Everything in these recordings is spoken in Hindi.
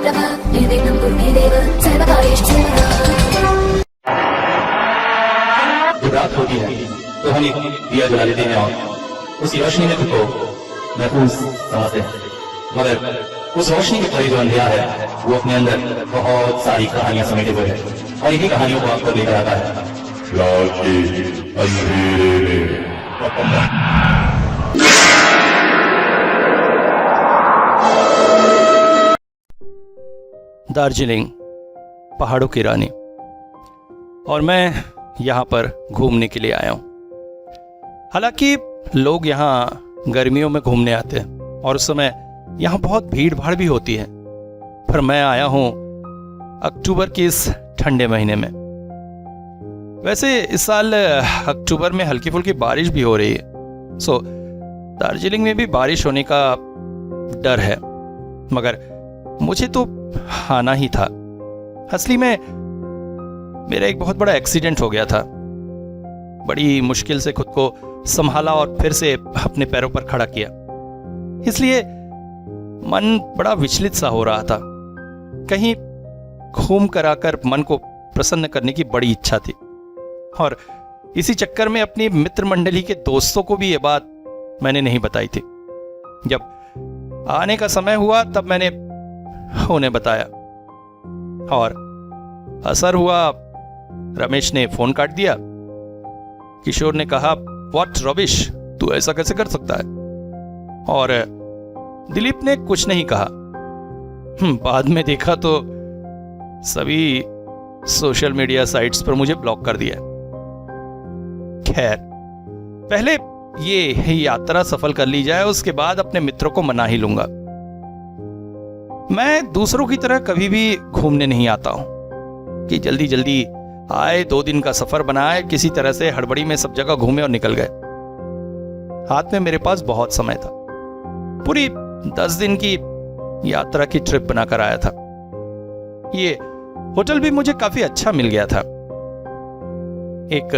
जब रात होती है तो हम एक दिया जला लेते हैं और उसी रोशनी में खुद को महफूज समझते हैं, मगर उस रोशनी के करीब जो अंधेरा है वो अपने अंदर बहुत सारी कहानियां समेटे हुए है और इन्हीं कहानियों को आपको लेकर आता है रात के अंधेरे में। दार्जिलिंग पहाड़ों की रानी, और मैं यहाँ पर घूमने के लिए आया हूँ। हालांकि लोग यहाँ गर्मियों में घूमने आते हैं और उस समय यहाँ बहुत भीड़ भाड़ भी होती है, पर मैं आया हूँ अक्टूबर के इस ठंडे महीने में। वैसे इस साल अक्टूबर में हल्की फुल्की बारिश भी हो रही है, सो दार्जिलिंग में भी बारिश होने का डर है, मगर मुझे तो आना ही था। असली में मेरा एक बहुत बड़ा एक्सीडेंट हो गया था। बड़ी मुश्किल से खुद को संभाला और फिर से अपने पैरों पर खड़ा किया, इसलिए मन बड़ा विचलित सा हो रहा था। कहीं घूम कर आकर मन को प्रसन्न करने की बड़ी इच्छा थी, और इसी चक्कर में अपनी मित्र मंडली के दोस्तों को भी ये बात मैंने नहीं बताई थी। जब आने का समय हुआ तब मैंने उन्हें बताया, और असर हुआ। रमेश ने फोन काट दिया। किशोर ने कहा, व्हाट रबिश, तू ऐसा कैसे कर सकता है? और दिलीप ने कुछ नहीं कहा। बाद में देखा तो सभी सोशल मीडिया साइट्स पर मुझे ब्लॉक कर दिया। खैर, पहले ये यात्रा सफल कर ली जाए, उसके बाद अपने मित्रों को मना ही लूंगा। मैं दूसरों की तरह कभी भी घूमने नहीं आता हूं कि जल्दी जल्दी आए, 2 दिन का सफर बनाए, किसी तरह से हड़बड़ी में सब जगह घूमे और निकल गए। हाथ में मेरे पास बहुत समय था। पूरी 10 दिन की यात्रा की ट्रिप बनाकर आया था। ये होटल भी मुझे काफी अच्छा मिल गया था। एक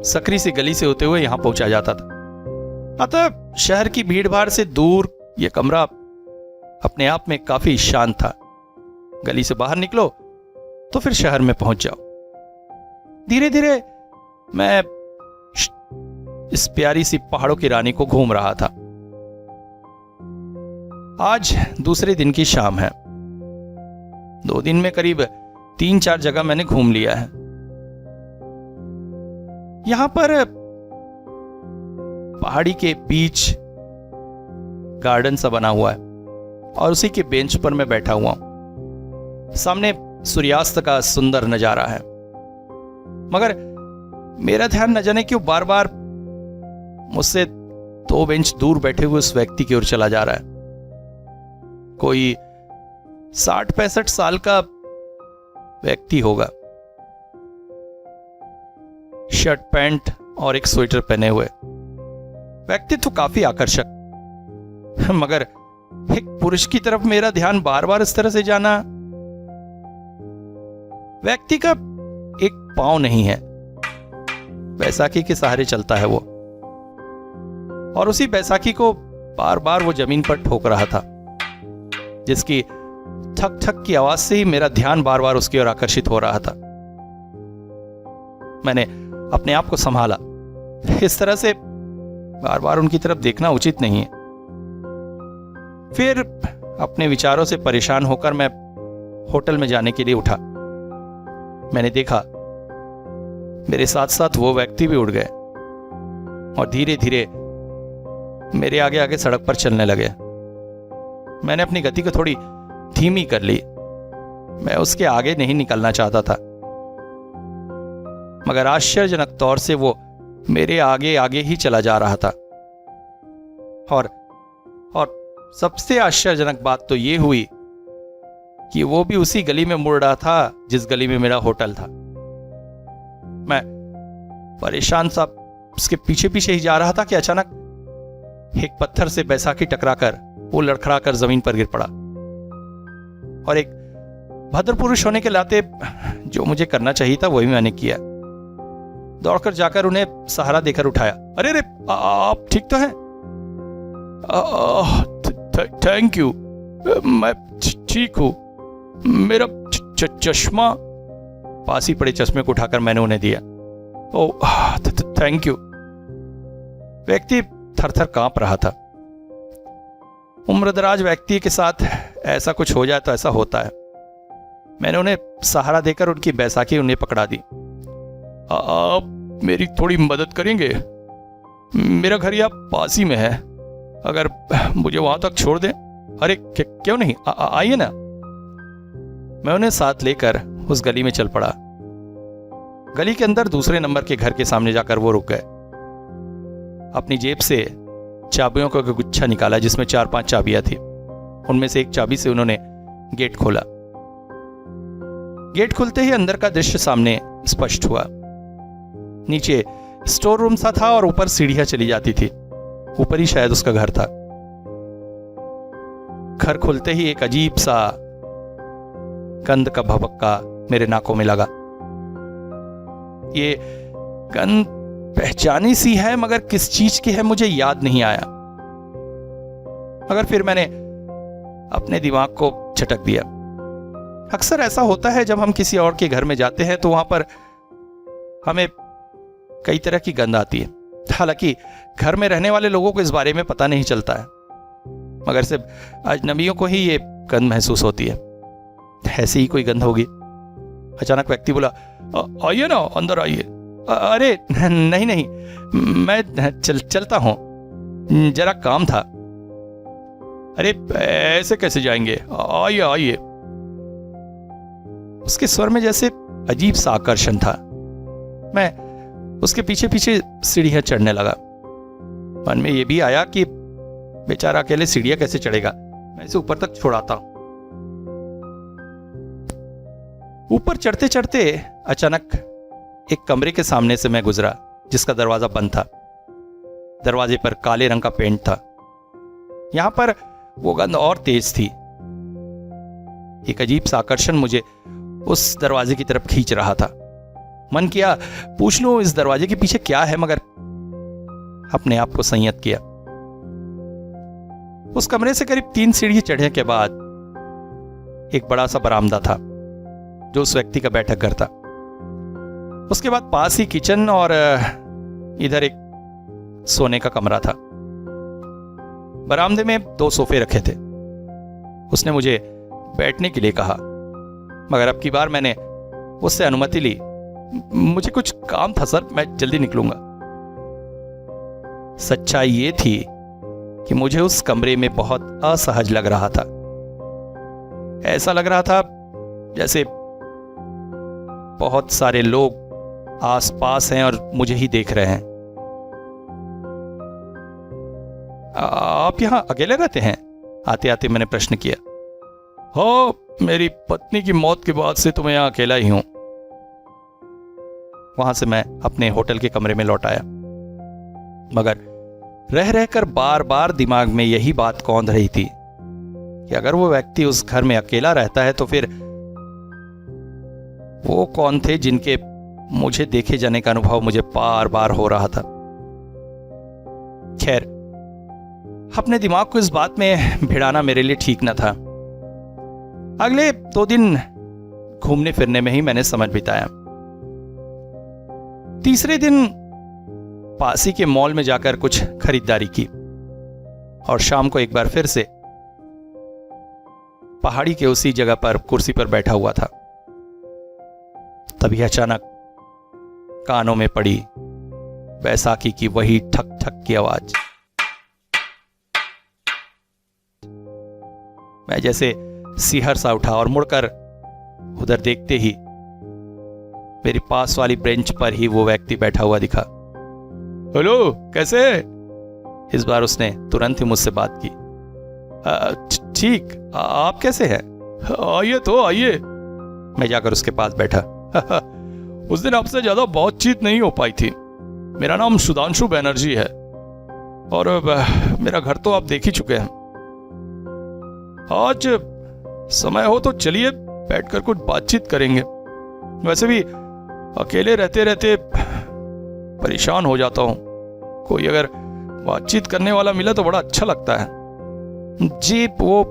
सकरी सी गली से होते हुए यहां पहुंचा जाता था, अतः शहर की भीड़ भाड़ से दूर यह कमरा अपने आप में काफी शांत था। गली से बाहर निकलो तो फिर शहर में पहुंच जाओ। धीरे धीरे मैं इस प्यारी सी पहाड़ों की रानी को घूम रहा था। आज दूसरे दिन की शाम है। 2 दिन में करीब 3-4 जगह मैंने घूम लिया है। यहां पर पहाड़ी के बीच गार्डन सा बना हुआ है और उसी के बेंच पर मैं बैठा हुआ हूं। सामने सूर्यास्त का सुंदर नजारा है, मगर मेरा ध्यान न जाने क्यों बार बार मुझसे 2 बेंच दूर बैठे हुए उस व्यक्ति की ओर चला जा रहा है। कोई 60-65 साल का व्यक्ति होगा, शर्ट पैंट और एक स्वेटर पहने हुए। व्यक्तित्व तो काफी आकर्षक, मगर एक पुरुष की तरफ मेरा ध्यान बार बार इस तरह से जाना। व्यक्ति का एक पांव नहीं है, बैसाखी के सहारे चलता है वो, और उसी बैसाखी को बार बार वो जमीन पर ठोक रहा था, जिसकी ठक ठक की आवाज से ही मेरा ध्यान बार बार उसकी ओर आकर्षित हो रहा था। मैंने अपने आप को संभाला। इस तरह से बार बार उनकी तरफ देखना उचित नहीं है। फिर अपने विचारों से परेशान होकर मैं होटल में जाने के लिए उठा। मैंने देखा मेरे साथ साथ वो व्यक्ति भी उठ गए और धीरे धीरे मेरे आगे आगे सड़क पर चलने लगे। मैंने अपनी गति को थोड़ी धीमी कर ली। मैं उसके आगे नहीं निकलना चाहता था, मगर आश्चर्यजनक तौर से वो मेरे आगे आगे ही चला जा रहा था। और सबसे आश्चर्यजनक बात तो ये हुई कि वो भी उसी गली में मुड़ रहा था जिस गली में मेरा होटल था। मैं परेशान सा उसके पीछे पीछे ही जा रहा था कि अचानक एक पत्थर से बैसाखी टकराकर वो लड़खड़ाकर जमीन पर गिर पड़ा। और एक भद्र पुरुष होने के नाते जो मुझे करना चाहिए था वही मैंने किया। दौड़कर जाकर उन्हें सहारा देकर उठाया। अरे रे, आप ठीक तो हैं? थैंक यू, मैं ठीक हूं। मेरा चश्मा। पास ही पड़े चश्मे को उठाकर मैंने उन्हें दिया। Oh thank you. व्यक्ति थरथर कांप रहा था। उम्रदराज व्यक्ति के साथ ऐसा कुछ हो जाए तो ऐसा होता है। मैंने उन्हें सहारा देकर उनकी बैसाखी उन्हें पकड़ा दी। आप मेरी थोड़ी मदद करेंगे? मेरा घर यहाँ पास ही में है, अगर मुझे वहां तक छोड़ दें। अरे क्यों नहीं, आइए ना। मैं उन्हें साथ लेकर उस गली में चल पड़ा। गली के अंदर दूसरे नंबर के घर के सामने जाकर वो रुक गए। अपनी जेब से चाबियों का गुच्छा निकाला जिसमें 4-5 चाबियां थी। उनमें से एक चाबी से उन्होंने गेट खोला। गेट खुलते ही अंदर का दृश्य सामने स्पष्ट हुआ। नीचे स्टोर रूम सा था और ऊपर सीढ़ियां चली जाती थी। ऊपर ही शायद उसका घर था। घर खुलते ही एक अजीब सा गंध का भभक्का मेरे नाकों में लगा। ये गंध पहचानी सी है, मगर किस चीज की है मुझे याद नहीं आया। मगर फिर मैंने अपने दिमाग को झटक दिया। अक्सर ऐसा होता है जब हम किसी और के घर में जाते हैं तो वहां पर हमें कई तरह की गंध आती है। हालांकि घर में रहने वाले लोगों को इस बारे में पता नहीं चलता है, मगर सिर्फ अजनबियों को ही ये गंध महसूस होती है। ऐसी ही कोई गंध होगी। अचानक व्यक्ति बोला, आइए ना, अंदर आइए। अरे नहीं नहीं, मैं चलता हूं, जरा काम था। अरे ऐसे कैसे जाएंगे, आइए आइए। उसके स्वर में जैसे अजीब सा आकर्षण था। मैं उसके पीछे पीछे सीढ़ियां चढ़ने लगा। मन में यह भी आया कि बेचारा अकेले सीढ़ियां कैसे चढ़ेगा, मैं इसे ऊपर तक छोड़ाता हूं। ऊपर चढ़ते चढ़ते अचानक एक कमरे के सामने से मैं गुजरा जिसका दरवाजा बंद था। दरवाजे पर काले रंग का पेंट था। यहां पर वो गंध और तेज थी। एक अजीब सा आकर्षण मुझे उस दरवाजे की तरफ खींच रहा था। मन किया पूछ लूं इस दरवाजे के पीछे क्या है, मगर अपने आप को संयत किया। उस कमरे से करीब 3 सीढ़ी चढ़ने के बाद एक बड़ा सा बरामदा था जो उस व्यक्ति का बैठक घर था। उसके बाद पास ही किचन और इधर एक सोने का कमरा था। बरामदे में 2 सोफे रखे थे। उसने मुझे बैठने के लिए कहा, मगर अब की बार मैंने उससे अनुमति ली। मुझे कुछ काम था सर, मैं जल्दी निकलूंगा। सच्चाई ये थी कि मुझे उस कमरे में बहुत असहज लग रहा था। ऐसा लग रहा था जैसे बहुत सारे लोग आसपास हैं और मुझे ही देख रहे हैं। आप यहां अकेले रहते हैं? आते आते मैंने प्रश्न किया। हो, मेरी पत्नी की मौत के बाद से तो मैं यहां अकेला ही हूं। वहां से मैं अपने होटल के कमरे में लौट आया, मगर रह रहकर बार बार दिमाग में यही बात कौंध रही थी कि अगर वो व्यक्ति उस घर में अकेला रहता है तो फिर वो कौन थे जिनके मुझे देखे जाने का अनुभव मुझे बार बार हो रहा था। खैर, अपने दिमाग को इस बात में भिड़ाना मेरे लिए ठीक न था। अगले 2 दिन घूमने फिरने में ही मैंने समय बिताया। तीसरे दिन पासी के मॉल में जाकर कुछ खरीदारी की और शाम को एक बार फिर से पहाड़ी के उसी जगह पर कुर्सी पर बैठा हुआ था। तभी अचानक कानों में पड़ी बैसाखी की वही ठक ठक की आवाज। मैं जैसे सिहर सा उठा और मुड़कर उधर देखते ही मेरी पास वाली बेंच पर ही वो व्यक्ति बैठा हुआ दिखा। हेलो, कैसे? इस बार उसने तुरंत ही मुझसे बात की। ठीक, आप कैसे हैं? आइए तो आइए। मैं जाकर उसके पास बैठा। उस दिन आपसे ज्यादा बातचीत नहीं हो पाई थी। मेरा नाम सुधांशु बैनर्जी है और मेरा घर तो आप देख ही चुके हैं। आज समय हो तो चलिए बैठकर कुछ बातचीत करेंगे। वैसे भी अकेले रहते रहते परेशान हो जाता हूं। कोई अगर बातचीत करने वाला मिला तो बड़ा अच्छा लगता है। जी, वो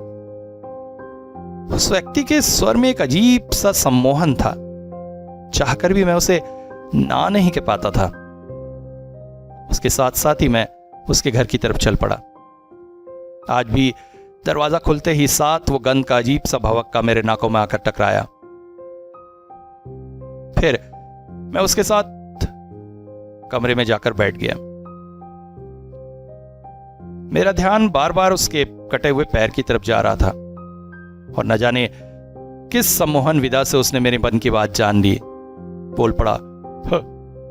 उस व्यक्ति के स्वर में एक अजीब सा सम्मोहन था। चाहकर भी मैं उसे ना नहीं कह पाता था। उसके साथ साथ ही मैं उसके घर की तरफ चल पड़ा। आज भी दरवाजा खुलते ही साथ वो गंध का अजीब सा भवक्का मेरे नाकों में आकर टकराया। फिर मैं उसके साथ कमरे में जाकर बैठ गया। मेरा ध्यान बार बार उसके कटे हुए पैर की तरफ जा रहा था और न जाने किस सम्मोहन विदा से उसने मेरे मन की बात जान ली। बोल पड़ा,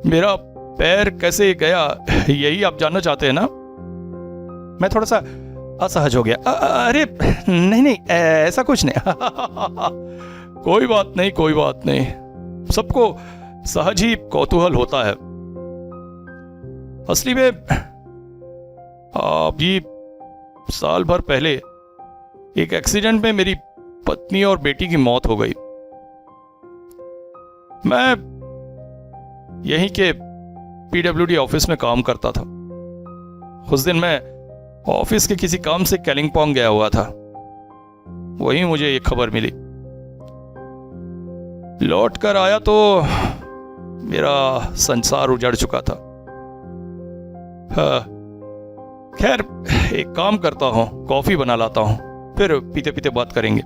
मेरा पैर कैसे गया यही आप जानना चाहते हैं ना? मैं थोड़ा सा असहज हो गया। अरे नहीं नहीं, ऐसा कुछ नहीं। कोई बात नहीं, कोई बात नहीं, सबको सहज ही कौतूहल होता है। असली में अभी साल भर पहले एक एक्सीडेंट में मेरी पत्नी और बेटी की मौत हो गई। मैं यहीं के पीडब्ल्यूडी ऑफिस में काम करता था। उस दिन मैं ऑफिस के किसी काम से कालिंपोंग गया हुआ था। वहीं मुझे एक खबर मिली। लौट कर आया तो मेरा संसार उजड़ चुका था। खैर, एक काम करता हूं, कॉफी बना लाता हूं, फिर पीते पीते बात करेंगे।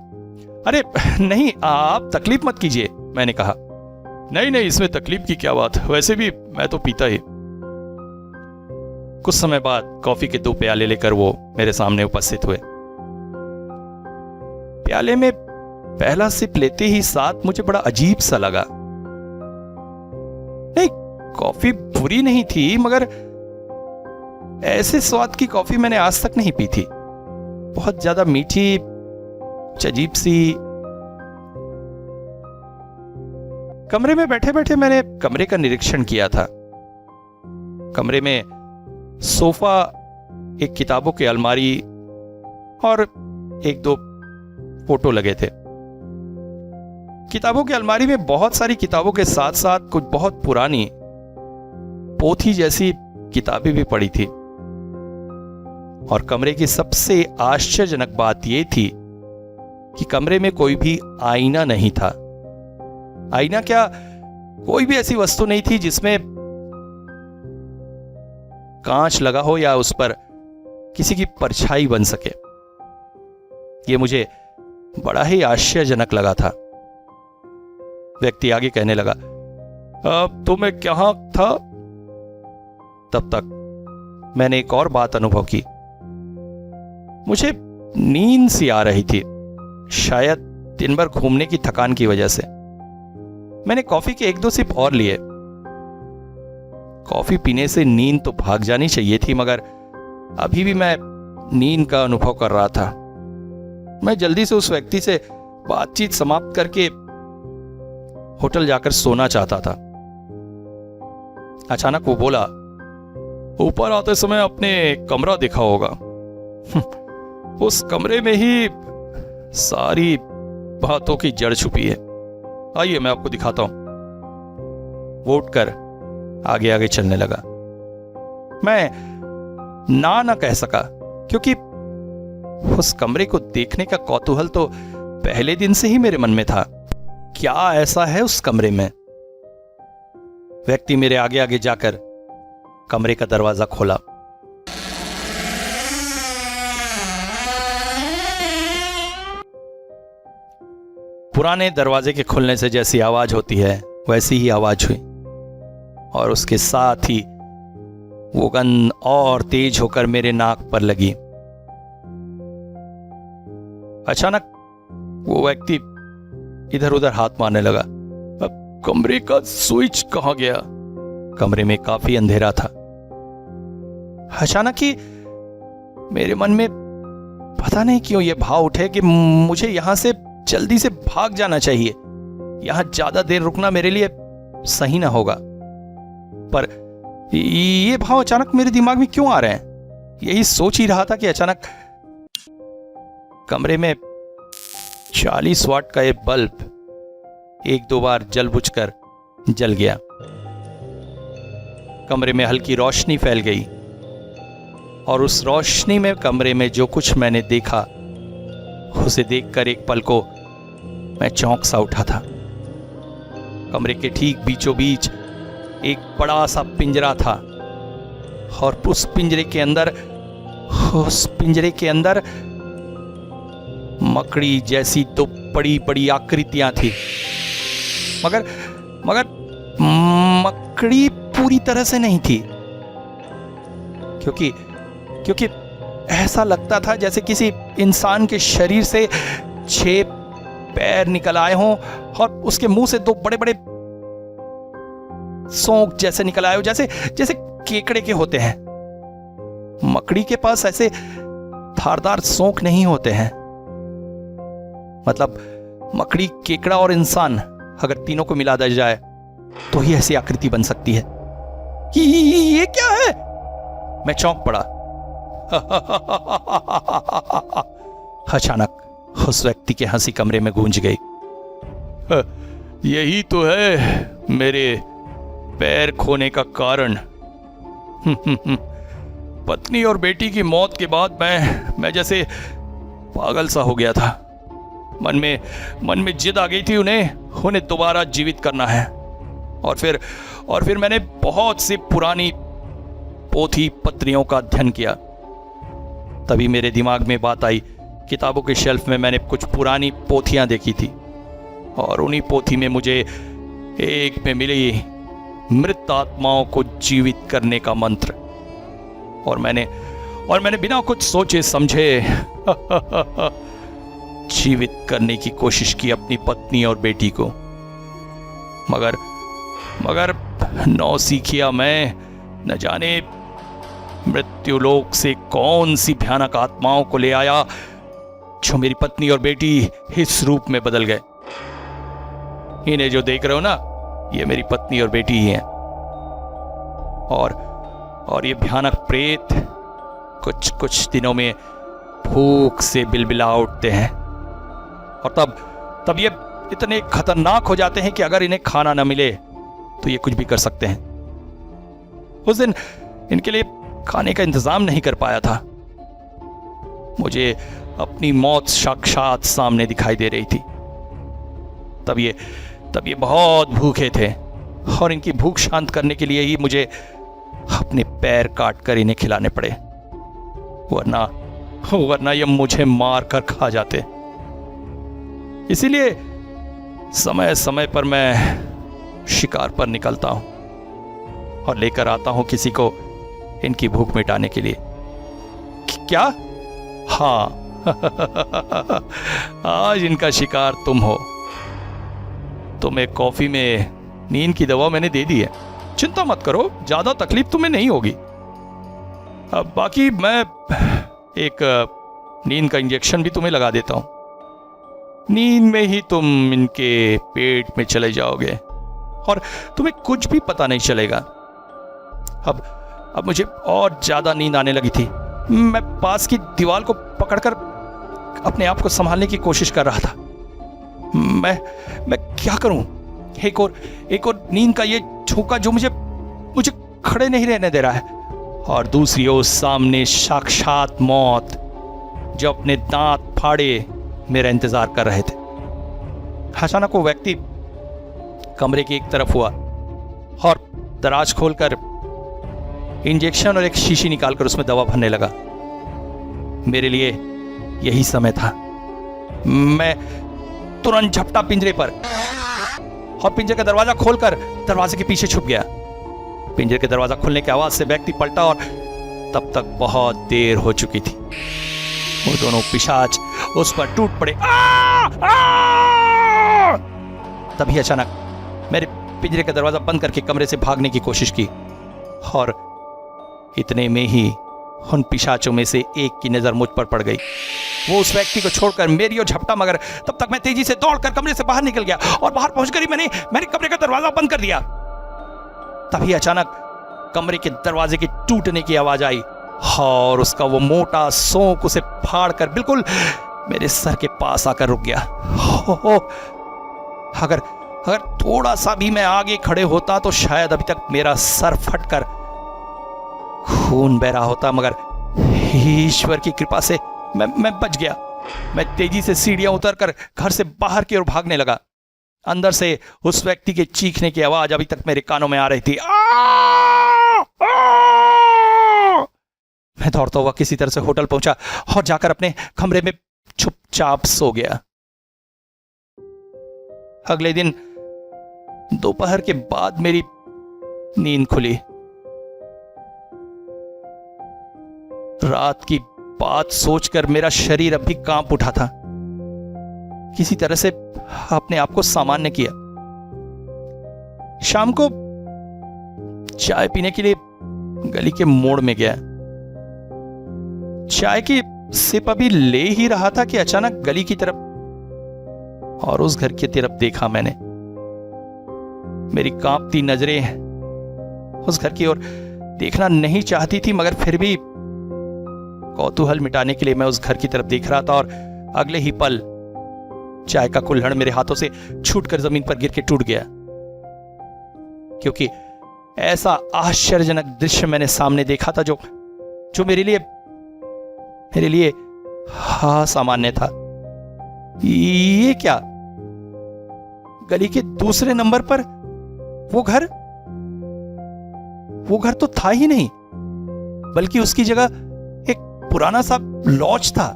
अरे नहीं, आप तकलीफ मत कीजिए, मैंने कहा। नहीं नहीं, इसमें तकलीफ की क्या बात, वैसे भी मैं तो पीता ही। कुछ समय बाद कॉफी के 2 प्याले लेकर वो मेरे सामने उपस्थित हुए। प्याले में पहला सिप लेते ही साथ मुझे बड़ा अजीब सा लगा। नहीं, कॉफी बुरी नहीं थी, मगर ऐसे स्वाद की कॉफी मैंने आज तक नहीं पी थी। बहुत ज्यादा मीठी, अजीब सी। कमरे में बैठे बैठे मैंने कमरे का निरीक्षण किया था। कमरे में सोफा, एक किताबों की अलमारी और 1-2 फोटो लगे थे। किताबों की अलमारी में बहुत सारी किताबों के साथ साथ कुछ बहुत पुरानी पोथी जैसी किताबें भी पड़ी थी। और कमरे की सबसे आश्चर्यजनक बात यह थी कि कमरे में कोई भी आईना नहीं था। आईना क्या, कोई भी ऐसी वस्तु नहीं थी जिसमें कांच लगा हो या उस पर किसी की परछाई बन सके। यह मुझे बड़ा ही आश्चर्यजनक लगा था। व्यक्ति आगे कहने लगा, तो मैं कहां था? तब तक मैंने एक और बात अनुभव की। मुझे नींद सी आ रही थी, शायद दिन भर घूमने की थकान की वजह से। मैंने कॉफी के 1-2 सिप और लिए। कॉफी पीने से नींद तो भाग जानी चाहिए थी, मगर अभी भी मैं नींद का अनुभव कर रहा था। मैं जल्दी से उस व्यक्ति से बातचीत समाप्त करके होटल जाकर सोना चाहता था। अचानक वो बोला, ऊपर आते समय अपने कमरा देखा होगा। उस कमरे में ही सारी बातों की जड़ छुपी है। आइए मैं आपको दिखाता हूं। वो उठकर आगे आगे चलने लगा। मैं ना कह सका, क्योंकि उस कमरे को देखने का कौतूहल तो पहले दिन से ही मेरे मन में था। क्या ऐसा है उस कमरे में? व्यक्ति मेरे आगे आगे जाकर कमरे का दरवाजा खोला। पुराने दरवाजे के खुलने से जैसी आवाज होती है वैसी ही आवाज हुई, और उसके साथ ही वो गंध और तेज होकर मेरे नाक पर लगी। अचानक वो व्यक्ति इधर उधर हाथ मारने लगा। अब कमरे का स्विच कहां गया? कमरे में काफी अंधेरा था। अचानक ही मेरे मन में पता नहीं क्यों यह भाव उठे कि मुझे यहां से जल्दी से भाग जाना चाहिए। यहां ज्यादा देर रुकना मेरे लिए सही ना होगा। पर ये भाव अचानक मेरे दिमाग में क्यों आ रहे हैं? यही सोच ही रहा था कि अचानक कमरे में 40 वाट का एक बल्ब 1-2 बार जल बुझकर जल गया। कमरे में हल्की रोशनी फैल गई, और उस रोशनी में कमरे में जो कुछ मैंने देखा उसे देखकर एक पल को मैं चौंक सा उठा था। कमरे के ठीक बीचों बीच एक बड़ा सा पिंजरा था और उस पिंजरे के अंदर मकड़ी जैसी दो बड़ी बड़ी आकृतियां थी, मगर मकड़ी पूरी तरह से नहीं थी, क्योंकि ऐसा लगता था जैसे किसी इंसान के शरीर से 6 पैर निकल आए हों और उसके मुंह से 2 बड़े बड़े सोंक जैसे निकल आए हो, जैसे केकड़े के होते हैं। मकड़ी के पास ऐसे धारदार सोंक नहीं होते हैं। मतलब मकड़ी, केकड़ा और इंसान अगर तीनों को मिला दिया जाए तो ही ऐसी आकृति बन सकती है। ये क्या है? मैं चौंक पड़ा। अचानक उस व्यक्ति की हंसी कमरे में गूंज गई। यही तो है मेरे पैर खोने का कारण। पत्नी और बेटी की मौत के बाद मैं जैसे पागल सा हो गया था। मन में जिद आ गई थी उन्हें दोबारा जीवित करना है। और फिर मैंने बहुत सी पुरानी पोथी पत्रियों का अध्ययन किया। तभी मेरे दिमाग में बात आई, किताबों के शेल्फ में मैंने कुछ पुरानी पोथियां देखी थी और उन्हीं पोथी में मुझे एक में मिली मृत आत्माओं को जीवित करने का मंत्र। और मैंने बिना कुछ सोचे समझे जीवित करने की कोशिश की अपनी पत्नी और बेटी को। मगर नौसिखिया मैं न जाने मृत्युलोक से कौन सी भयानक आत्माओं को ले आया जो मेरी पत्नी और बेटी इस रूप में बदल गए। इन्हें जो देख रहे हो ना, ये मेरी पत्नी और बेटी ही हैं। और ये भयानक प्रेत कुछ दिनों में भूख से बिलबिला उठते हैं और तब ये इतने खतरनाक हो जाते हैं कि अगर इन्हें खाना न मिले तो ये कुछ भी कर सकते हैं। उस दिन इनके लिए खाने का इंतजाम नहीं कर पाया था। मुझे अपनी मौत साक्षात सामने दिखाई दे रही थी। तब ये बहुत भूखे थे और इनकी भूख शांत करने के लिए ही मुझे अपने पैर काट कर इन्हें खिलाने पड़े, वरना ये मुझे मार कर खा जाते। इसीलिए समय समय पर मैं शिकार पर निकलता हूं और लेकर आता हूं किसी को इनकी भूख मिटाने के लिए। क्या? हाँ, आज इनका शिकार तुम हो। तुम्हें कॉफी में नींद की दवा मैंने दे दी है, चिंता मत करो, ज्यादा तकलीफ तुम्हें नहीं होगी। अब बाकी मैं एक नींद का इंजेक्शन भी तुम्हें लगा देता हूं। नींद में ही तुम इनके पेट में चले जाओगे और तुम्हें कुछ भी पता नहीं चलेगा। अब मुझे और ज्यादा नींद आने लगी थी। मैं पास की दीवार को पकड़कर अपने आप को संभालने की कोशिश कर रहा था। मैं क्या करूं? एक और नींद का ये झोंका जो मुझे खड़े नहीं रहने दे रहा है, और दूसरी ओर सामने साक्षात मौत जो अपने दांत फाड़े मेरा इंतजार कर रहे थे। अचानक वो व्यक्ति कमरे की एक तरफ हुआ और दराज खोलकर इंजेक्शन और एक शीशी निकालकर उसमें दवा भरने लगा। मेरे लिए यही समय था। मैं तुरंत झपटा पिंजरे पर और पिंजरे का दरवाजा खोलकर दरवाजे के पीछे छुप गया। पिंजरे के दरवाजा खुलने की आवाज से व्यक्ति पलटा और तब तक बहुत देर हो चुकी थी। वो दोनों पिशाच उस पर टूट पड़े। तभी अचानक मैंने पिंजरे का दरवाजा बंद करके कमरे से भागने की कोशिश की और इतने में ही उन पिशाचों में से एक की नजर मुझ पर पड़ गई। वो उस व्यक्ति को छोड़कर मेरी ओर झपटा, मगर तब तक मैं तेजी से दौड़कर कमरे से बाहर निकल गया और बाहर पहुंचकर ही मैंने कमरे का दरवाजा बंद कर दिया। तभी अचानक कमरे के दरवाजे के टूटने की आवाज आई और उसका वो मोटा सोंक उसे फाड़कर बिल्कुल मेरे सर के पास आकर रुक गया। अगर थोड़ा सा भी मैं आगे खड़े होता तो शायद अभी तक मेरा सर फटकर खून बह रहा होता, मगर ईश्वर की कृपा से मैं बच गया। मैं तेजी से सीढ़ियां उतरकर घर से बाहर की ओर भागने लगा। अंदर से उस व्यक्ति के चीखने की आवाज अभी तक मेरे कानों में आ रही थी। मैं दौड़ता हुआ किसी तरह से होटल पहुंचा और जाकर अपने कमरे में चुपचाप सो गया। अगले दिन दोपहर के बाद मेरी नींद खुली। रात की बात सोचकर मेरा शरीर अब भी कांप उठा था। किसी तरह से अपने आप को सामान्य किया। शाम को चाय पीने के लिए गली के मोड़ में गया। चाय की सिप अभी ले ही रहा था कि अचानक गली की तरफ और उस घर की तरफ देखा मैंने। मेरी कांपती नजरें उस घर की ओर देखना नहीं चाहती थी, मगर फिर भी कौतूहल मिटाने के लिए मैं उस घर की तरफ देख रहा था। और अगले ही पल चाय का कुल्हड़ मेरे हाथों से छूटकर जमीन पर गिर के टूट गया, क्योंकि ऐसा आश्चर्यजनक दृश्य मैंने सामने देखा था जो मेरे लिए असामान्य था। ये क्या? गली के दूसरे नंबर पर वो घर तो था ही नहीं, बल्कि उसकी जगह एक पुराना सा लॉज था।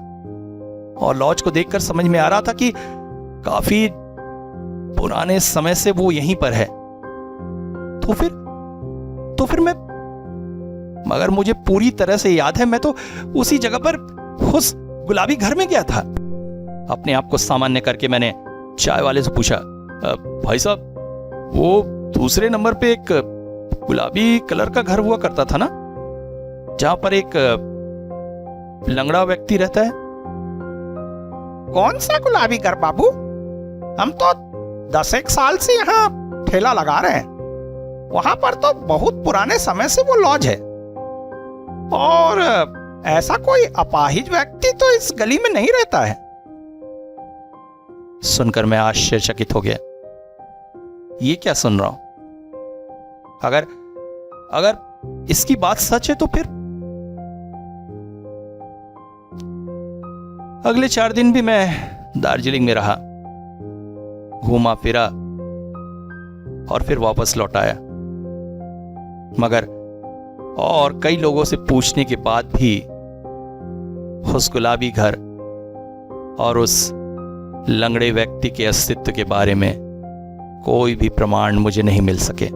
और लॉज को देखकर समझ में आ रहा था कि काफी पुराने समय से वो यहीं पर है। तो फिर मगर मुझे पूरी तरह से याद है, मैं तो उसी जगह पर उस गुलाबी घर में गया था। अपने आप को सामान्य करके मैंने चाय वाले से पूछा, भाई साहब, वो दूसरे नंबर पे एक गुलाबी कलर का घर हुआ करता था ना, जहां पर एक लंगड़ा व्यक्ति रहता है? कौन सा गुलाबी घर बाबू? हम तो 10 साल से यहाँ ठेला लगा रहे हैं। वहां पर तो बहुत पुराने समय से वो लॉज है, और ऐसा कोई अपाहिज व्यक्ति तो इस गली में नहीं रहता है। सुनकर मैं आश्चर्यचकित हो गया। ये क्या सुन रहा हूं? अगर इसकी बात सच है तो फिर अगले 4 दिन भी मैं दार्जिलिंग में रहा, घूमा फिरा और फिर वापस लौट आया। मगर और कई लोगों से पूछने के बाद भी उस गुलाबी घर और उस लंगड़े व्यक्ति के अस्तित्व के बारे में कोई भी प्रमाण मुझे नहीं मिल सके।